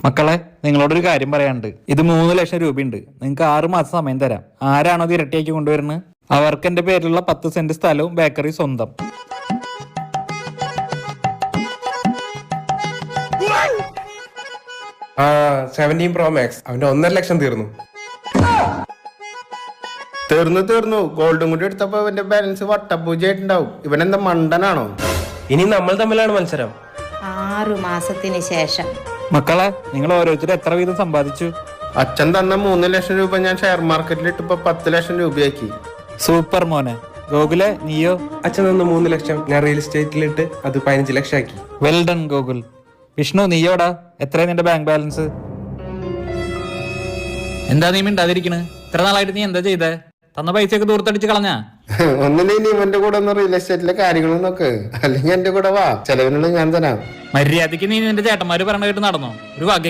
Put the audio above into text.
മക്കളെ, നിങ്ങളോടൊരു കാര്യം പറയാനുണ്ട്. ഇത് 3 ലക്ഷം രൂപയുണ്ട്. നിങ്ങൾക്ക് 6 മാസം സമയം തരാം. ആരാണോ ഇത് ഇരട്ടിയാക്കി കൊണ്ടുവരുന്നത് അവർക്ക് എന്റെ പേരിലുള്ള 10 സെന്റ് സ്ഥലവും ബേക്കറി സ്വന്തം. ആ 17 Pro Max അവന്റെ 1.5 ലക്ഷം തീർന്നു. ഗോൾഡും കൂടി എടുത്തപ്പോ അവന്റെ ബാലൻസ് വട്ടപൂജയായിട്ടുണ്ടാവും. ഇവനെന്താ മണ്ടനാണോ? ഇനി നമ്മൾ തമ്മിലാണ് മത്സരം. 6 മാസത്തിന് ശേഷം. മക്കളെ, നിങ്ങൾ ഓരോരുത്തരും എത്ര വീതം സമ്പാദിച്ചു? അച്ഛൻ തന്ന 3 ലക്ഷം രൂപ ഞാൻ ഷെയർ മാർക്കറ്റിൽ ഇട്ടിപ്പോ 10 ലക്ഷം രൂപയാക്കി. സൂപ്പർ മോനെ. ഗോകുലെ, നീയോ? അച്ഛൻ തന്ന 3 ലക്ഷം ഞാൻ റിയൽ എസ്റ്റേറ്റിലിട്ട് അത് 15 ലക്ഷം ആക്കി. Well done Gokul. വിഷ്ണു, നീയോടാ? എത്രയാ നിന്റെ ബാങ്ക് ബാലൻസ്? എന്താ നീ മിണ്ടാതിരിക്കണ്? ഇത്ര നാളായിട്ട് നീ എന്താ ചെയ്തേ? തന്ന പൈസയൊക്കെ ദൂരത്തടിച്ച് കളഞ്ഞാ? ഒന്നില്ലെങ്കിൽ ഇവന്റെ കൂടെ ഒന്ന് റിയൽ എസ്റ്റേറ്റിലെ കാര്യങ്ങളും നോക്ക്, അല്ലെങ്കിൽ എന്റെ കൂടെ വാ, ചെലവിനുള്ള ഞാൻ തരാം. മര്യാദക്ക് നീ നിന്റെ ചേട്ടന്മാര് പറഞ്ഞ കേട്ട് നടന്നോ? ഒരു വക